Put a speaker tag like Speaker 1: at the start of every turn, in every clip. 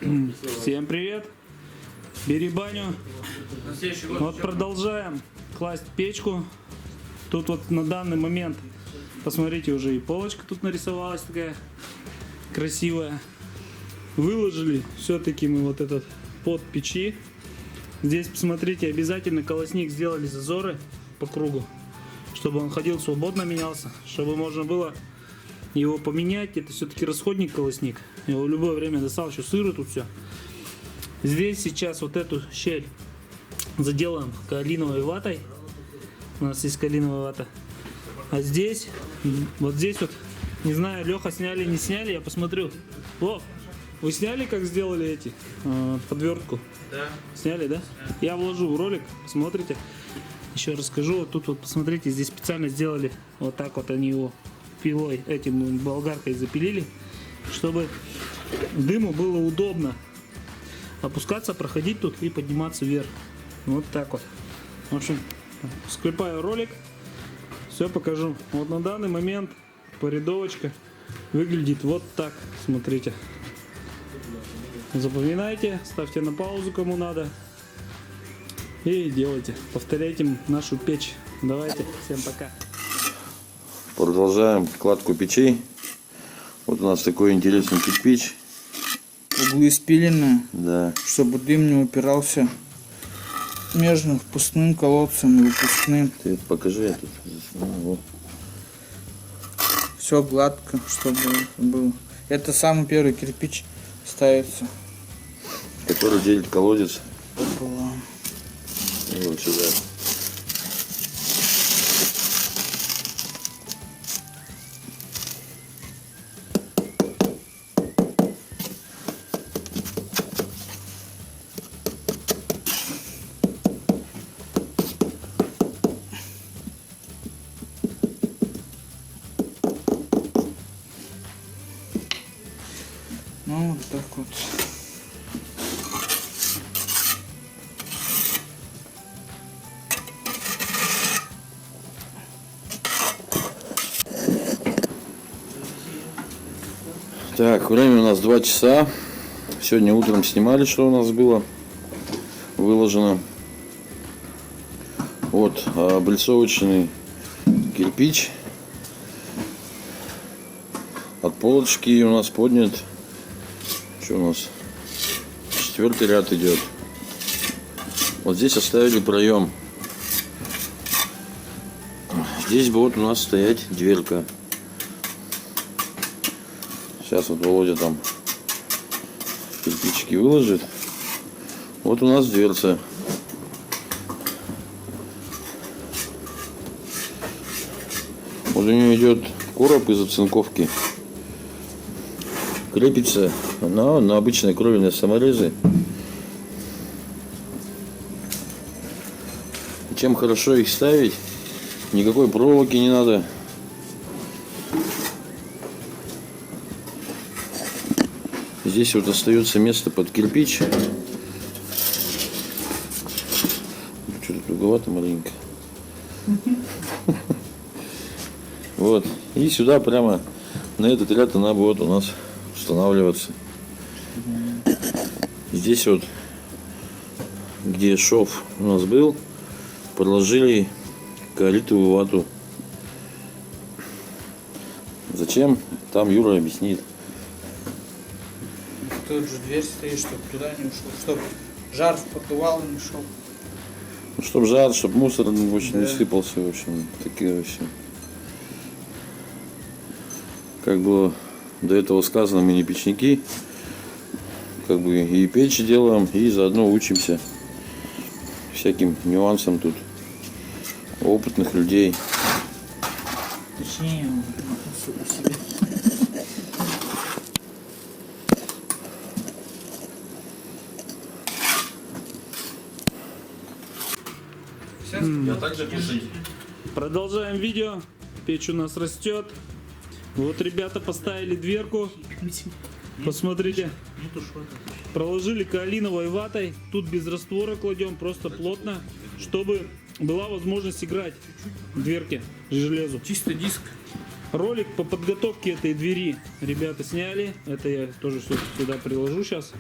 Speaker 1: Всем привет! Бери баню. Вот продолжаем класть печку. Тут вот на данный момент, посмотрите, уже и полочка тут нарисовалась такая красивая. Выложили все-таки мы вот этот под печи. Здесь, посмотрите, обязательно колосник сделали зазоры по кругу, чтобы он ходил свободно, менялся, чтобы можно было его поменять. Это все-таки расходник колосник. Его в любое время достал, еще сыры тут все. Здесь сейчас вот эту щель заделаем каолиновой ватой. У нас есть каолиновая вата. А здесь, вот, не знаю, Леха сняли, не сняли, я посмотрю. О, вы сняли, как сделали эти подвертку?
Speaker 2: Да.
Speaker 1: Сняли, да? Я вложу в ролик, посмотрите. Еще расскажу. Вот тут вот посмотрите, здесь специально сделали вот так вот, они его пилой, этим болгаркой запилили, чтобы дыму было удобно опускаться, проходить тут и подниматься вверх. Вот так вот. В общем, склепаю ролик, все покажу. Вот на данный момент порядовочка выглядит вот так. Смотрите. Запоминайте, ставьте на паузу, кому надо. И делайте. Повторяйте нашу печь. Давайте, всем пока.
Speaker 3: Продолжаем кладку печей. Вот у нас такой интересный кирпич.
Speaker 2: Углы спилены,
Speaker 3: Да.
Speaker 2: чтобы дым не упирался между впускным колодцем и выпускным.
Speaker 3: Ты это покажи, я тут засниму. Вот.
Speaker 2: Все гладко, чтобы было. Это самый первый кирпич ставится.
Speaker 3: Который делит колодец.
Speaker 2: Было.
Speaker 3: И вот сюда.
Speaker 2: Ну вот так вот.
Speaker 3: Так, время у нас 2 часа. Сегодня утром снимали, что у нас было выложено. Вот облицовочный кирпич. От полочки у нас поднят. Что у нас? 4-й ряд идет. Вот здесь оставили проем. Здесь будет у нас стоять дверка. Сейчас вот Володя там кирпичики выложит. Вот у нас дверца. Вот у нее идет короб из оцинковки. Крепится на обычные кровельные саморезы. Чем хорошо их ставить, никакой проволоки не надо. Здесь вот остается место под кирпич. Что-то туговато маленько. Вот. И сюда прямо на этот ряд она будет у нас устанавливаться. Здесь вот, где шов у нас был, проложили каолитовую вату. Зачем? Там Юра объяснит.
Speaker 2: Тут же дверь стоит, чтобы туда не ушел, чтобы жар в поддувало не шел.
Speaker 3: Ну, чтоб жар, чтоб мусор очень не
Speaker 2: Да.
Speaker 3: сыпался, в общем, такие вообще. Как было до этого сказано, мы не печники, как бы и печь делаем, и заодно учимся всяким нюансам тут опытных людей.
Speaker 2: Точнее, сука себе.
Speaker 3: Я также пишите.
Speaker 1: Продолжаем видео. Печь у нас растет. Вот ребята поставили дверку. Посмотрите. Проложили каолиновой ватой. Тут без раствора кладем, просто плотно, чтобы была возможность играть в дверке железу.
Speaker 2: Чисто диск.
Speaker 1: Ролик по подготовке этой двери ребята сняли. Это я тоже сюда приложу сейчас.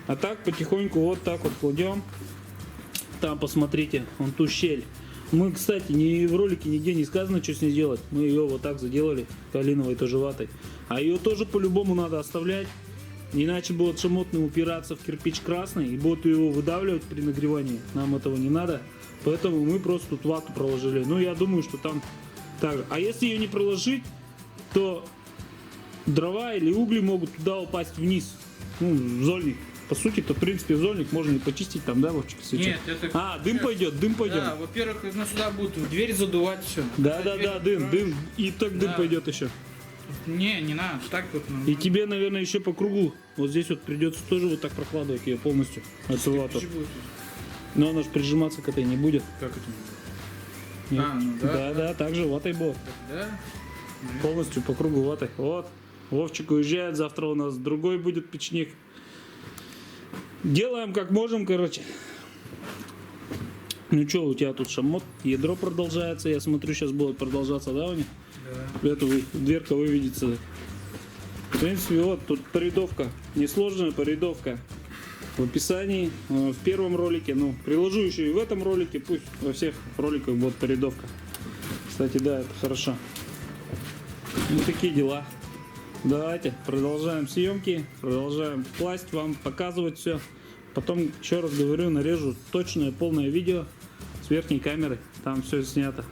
Speaker 1: А так потихоньку вот так вот кладем. Там посмотрите, вон ту щель. Мы, кстати, в ролике нигде не сказано, что с ней делать. Мы ее вот так заделали, калиновой тоже ватой. А ее тоже по-любому надо оставлять. Иначе будет шамотный упираться в кирпич красный и будут его выдавливать при нагревании. Нам этого не надо. Поэтому мы просто тут вату проложили. Ну, я думаю, что там так же. А если ее не проложить, то дрова или угли могут туда упасть вниз. Ну, в зольник. По сути, то в принципе в зольник можно и почистить там, да, Вовчик?
Speaker 2: Нет, это...
Speaker 1: Дым пойдет, дым пойдет.
Speaker 2: Да, во-первых, ну, сюда будут в дверь задувать все.
Speaker 1: Да, дым. И так дым
Speaker 2: Да.
Speaker 1: пойдет еще.
Speaker 2: Не надо, так вот. Ну,
Speaker 1: И тебе, наверное, еще по кругу. Вот здесь вот придется тоже вот так прокладывать ее полностью. Эту вату. Но она же прижиматься к этой не будет.
Speaker 2: Как это?
Speaker 1: Нет.
Speaker 2: Ну да.
Speaker 1: Да, так же ватой будет.
Speaker 2: Да?
Speaker 1: Полностью по кругу ватой. Вот. Вовчик уезжает, завтра у нас другой будет печник. Делаем как можем, короче. Ну что, у тебя тут шамот, ядро продолжается. Я смотрю, сейчас будет продолжаться, да, Ваня?
Speaker 2: Да.
Speaker 1: Эту дверка выведется. В принципе, вот тут порядовка. Несложная порядовка. В описании, в первом ролике, ну, приложу еще и в этом ролике, пусть во всех роликах будет порядовка. Кстати, да, это хорошо. Ну, такие дела. Давайте продолжаем съемки, продолжаем класть, вам показывать все. Потом, еще раз говорю, нарежу точное полное видео с верхней камеры. Там все снято.